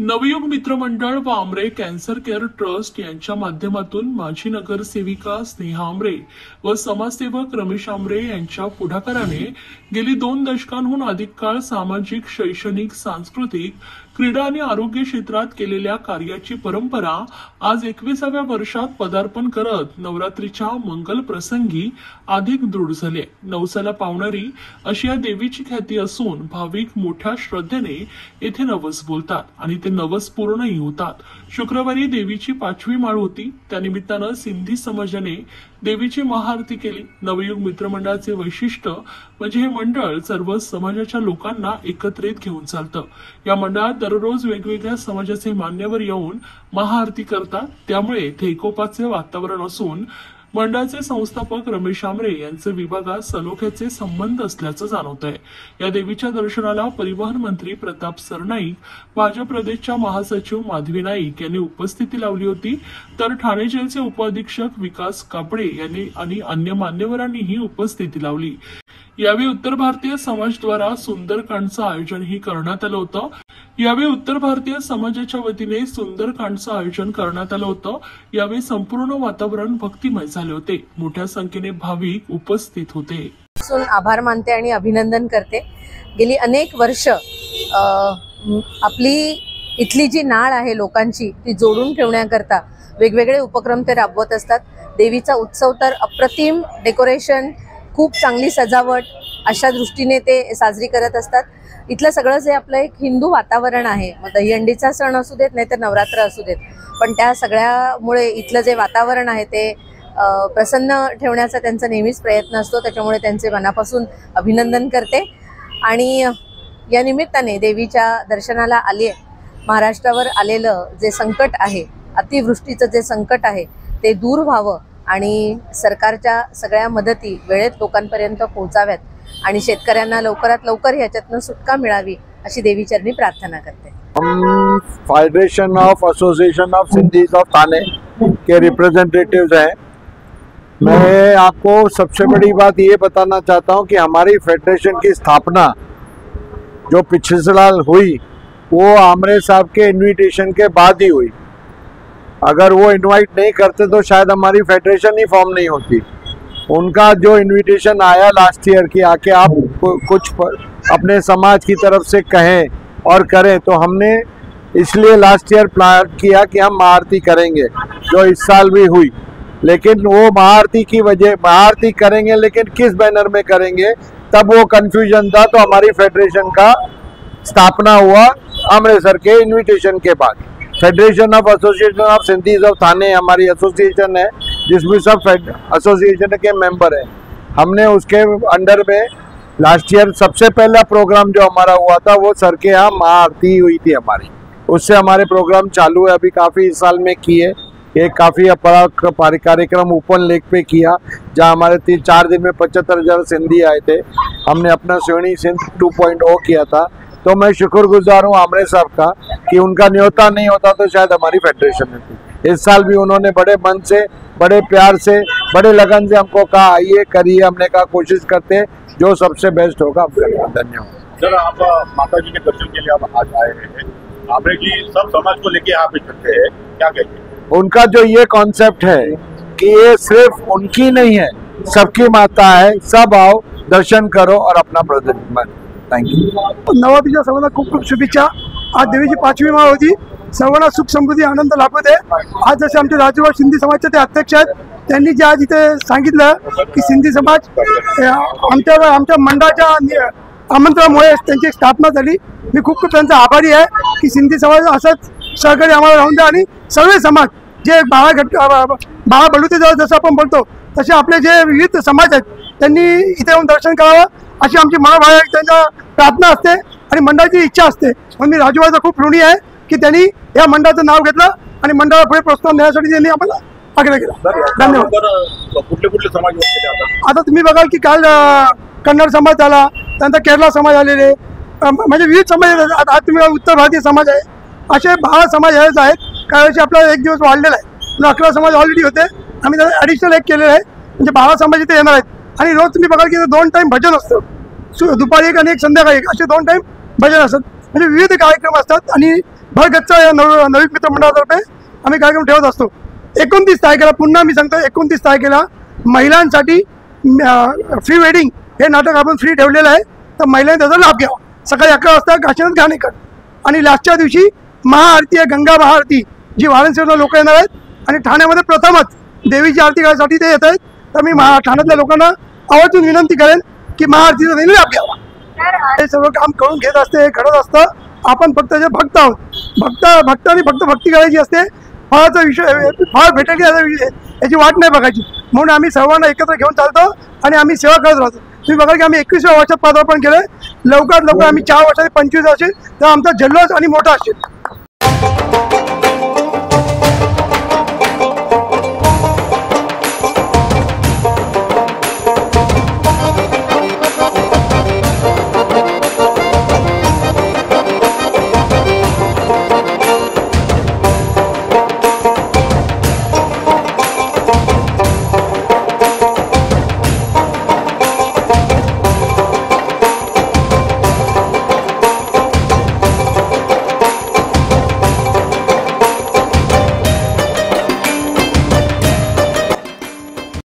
नवयुग मित्र मंडळ व आमरे कॅन्सर केअर ट्रस्ट यांच्या माध्यमातून माजी नगरसेविका स्नेहा आमरे व समाजसेवक रमेश आमरे यांच्या पुढाकाराने गेली 2 दशकांहून अधिक काळ सामाजिक, शैक्षणिक, सांस्कृतिक, क्रीडा आणि आरोग्य क्षेत्रात केलेल्या कार्याची परंपरा आज 21व्या वर्षात पदार्पण करत नवरात्रीच्या मंगल प्रसंगी अधिक दृढ झाले। नवसाला पावणारी अशी या देवीची ख्याती असून भाविक मोठ्या श्रद्धेने येथे नवस बोलतात आणि ते नवस पूर्णही होतात। शुक्रवारी देवीची 5वी माळ होती। त्यानिमित्तानं सिंधी समाजाने देवीची महाआरती केली। नवयुग मित्रमंडळाचे वैशिष्ट्य म्हणजे हे मंडळ सर्व समाजाच्या लोकांना एकत्रित घेऊन चालतं। या मंडळात दररोज वेगवेगळ्या समाजाचे मान्यवर येऊन महाआरती करतात, त्यामुळे इथे एकोपाचे वातावरण असून मंडळाचे संस्थापक रमेश आमरे यांचे विभागात सलोख्याचे संबंध असल्याचं जाणवतंय। या देवीच्या दर्शनाला परिवहन मंत्री प्रताप सरनाईक, भाजप प्रदेशच्या महासचिव माधवी नाईक यांनी उपस्थिती लावली होती, तर ठाणे जेलचे उपअधीक्षक विकास कापडे यांनी आणि अन्य मान्यवरांनीही उपस्थिती लावली। यावेळी उत्तर भारतीय समाज द्वारा सुंदरकांडचं आयोजनही करण्यात आलं होतं। यावेळी उत्तर भारतीय समाजाच्या वतीने सुंदरकांडचं आयोजन करण्यात आलं होतं। यावेळी संपूर्ण वातावरण भक्तिमय झाले होते। मोठ्या संख्येने भाविक उपस्थित होते। आभार मानते आणि अभिनंदन करते। गेली अनेक वर्ष आपली इथली जी नाळ आहे लोकांची ती जोडून ठेवण्याकरता वेगवेगळे उपक्रम ते राबवत असतात। देवीचा उत्सव तर अप्रतिम डेकोरेशन, खूप चांगली सजावट अशा दृष्टीने ते साजरी करत असतात। इथलं सगळं जे आपलं एक हिंदू वातावरण आहे, मग दहीहंडीचा सण असू देत नाही तर नवरात्र असू देत, पण त्या सगळ्यामुळे इथलं जे वातावरण आहे ते प्रसन्न ठेवण्याचा त्यांचा नेहमीच प्रयत्न असतो। त्याच्यामुळे त्यांचे मनापासून अभिनंदन करते। आणि या निमित्ताने देवीच्या दर्शनाला आले, महाराष्ट्रावर आलेलं जे संकट आहे, अतिवृष्टीचं जे संकट आहे ते दूर व्हावं आणि सरकारच्या सगळ्या मदती वेळेत लोकांपर्यंत पोहोचाव्यात आणि शेतकऱ्यांना लवकरात लवकर याच्यातनं सुटका मिळावी अशी देवीचरणी प्रार्थना करते। हम federation of association of Sindhis of Thane के रिप्रेजेंटेटिव्स हैं। मैं आपको सबसे बड़ी बात ये बताना चाहता हूँ कि हमारी फेडरेशन की स्थापना जो पिछले साल हुई वो आमरे साहब के इन्विटेशन के बाद ही हुई। अगर वो इनवाइट नहीं करते तो शायद हमारी फेडरेशन ही फॉर्म नहीं होती। उनका जो इनविटेशन आया लास्ट ईयर कि आके आप कुछ अपने समाज की तरफ से कहें और करें, तो हमने इसलिए लास्ट ईयर प्लान किया कि हम महाआरती करेंगे, जो इस साल भी हुई। लेकिन वो महाआरती की वजह महाआरती करेंगे लेकिन किस बैनर में करेंगे, तब वो कन्फ्यूजन था। तो हमारी फेडरेशन का स्थापना हुआ आमरे सर के इन्विटेशन के बाद। Federation of association of Sindhis of Thane हमारी एसोसिएशन है, जिसमें सब एसोसिएशन के मेंबर हैं। हमने उसके अंडर में लास्ट ईयर सबसे पहला प्रोग्राम जो हमारा हुआ था वो सर के यहाँ महाआरती हुई थी हमारी। उससे हमारे प्रोग्राम चालू है, अभी काफ़ी इस साल में किए। एक काफ़ी बड़ा कार्यक्रम ओपन लेक पे किया, जहाँ हमारे 3-4 दिन में 75,000 सिंधी आए थे। हमने अपना श्रेणी सिंध 2.0 किया था। तो मैं शुक्रगुजार हूँ आमरे साहब का कि उनका न्योता नहीं होता तो शायद हमारी फेडरेशन होती। इस साल भी उन्होंने बड़े मन से, बड़े प्यार से, बड़े लगन से हमको कहा आइए करिए। हमने कहा कोशिश करते, जो सबसे बेस्ट होगा हम करेंगे। धन्यवाद। सर, आप माता जी के दर्शन के लिए आप आज आए हैं। आमरे जी सब समाज को लेके आप इकट्ठे हैं, क्या कहेंगे? उनका जो ये कॉन्सेप्ट है कि ये सिर्फ उनकी नहीं है, सबकी माता है, सब आओ दर्शन करो और अपना प्रदर्शन बनो। थँक्यू। नवरात्रीच्या सर्वांना खूप खूप शुभेच्छा। आज देवीची 5वी माळ होती। सर्वांना सुख समृद्धी आनंद लाभू दे। आज जसे आमचे राजूभाऊ सिंधी समाजचे ते अध्यक्ष आहेत, त्यांनी जे आज इथे सांगितलं की सिंधी समाज आमच्या मंडळाच्या आमंत्रणामुळे त्यांची स्थापना झाली। मी खूप खूप त्यांचा आभारी आहे की सिंधी समाज असंच सहकार्य आम्हाला राहून द्या आणि सर्व समाज जे बाळा बलुते जसं आपण बोलतो तसे आपले जे विविध समाज आहेत त्यांनी इथे येऊन दर्शन करावं अशी आमची मनाभावे त्यांच्या प्रार्थना असते आणि मंडळाची इच्छा असते। म्हणून मी राजूभाईचा खूप ऋणी आहे की त्यांनी या मंडळाचं नाव घेतलं आणि मंडळाला पुढे प्रोत्साहन देण्यासाठी त्यांनी आम्हाला आग्रह केला। धन्यवाद। कुठले कुठले समाज आता तुम्ही बघाल की काल कन्नड समाज आला, त्यानंतर केरला समाज आलेले, म्हणजे विविध समाज। आज तुम्ही उत्तर भारतीय समाज आहे, असे 12 समाज आहेत। काही वर्षी आपला एक दिवस वाढलेला आहे, 11 समाज ऑलरेडी होते, आम्ही त्याला ॲडिशनल एक केलेलं आहे, म्हणजे 12 समाज इथे येणार आहेत। आणि रोज तुम्ही बघाल की 2 टाईम भजन असतं, दुपारी एक आणि एक संध्याकाळी एक, असे 2 टाईम भजन असतात। म्हणजे विविध कार्यक्रम असतात आणि भरगच्चा या नवीन मित्रमंडळातर्फे आम्ही कार्यक्रम ठेवत असतो. 29 तारखेला पुन्हा मी सांगतो, 29 तारखेला महिलांसाठी फ्री वेडिंग हे नाटक आपण फ्री ठेवलेलं आहे. तर महिलांनी त्याचा लाभ घ्यावा. सकाळी 11 वाजता काशीनाथ घाणेकर आणि लास्टच्या दिवशी महाआरती आहे, गंगा महाआरती, जी वाराणसीला लोक येणार आहेत आणि ठाण्यामध्ये प्रथमच देवीची आरती करायसाठी ते येत आहेत. तर मी ठाण्यातल्या लोकांना आवर्जून विनंती करेन की महाआरतीचा त्यांनी लाभ घ्यावा. हे सर्व काम करून घेत असते, घडत असतं. आपण फक्त जे भक्त आहोत, भक्तांनी फक्त भक्ती करायची असते. फळाचा विषय, फळ भेटेल की याचा विषय याची वाट नाही बघायची. म्हणून आम्ही सर्वांना एकत्र घेऊन चालतो आणि आम्ही सेवा करत राहतो. तुम्ही बघा की आम्ही 21व्या वर्षात पदार्पण केलं. लवकरात लवकर आम्ही 4 वर्षांनी 25 असेल तर आमचा जल्लोष आणि मोठा असेल.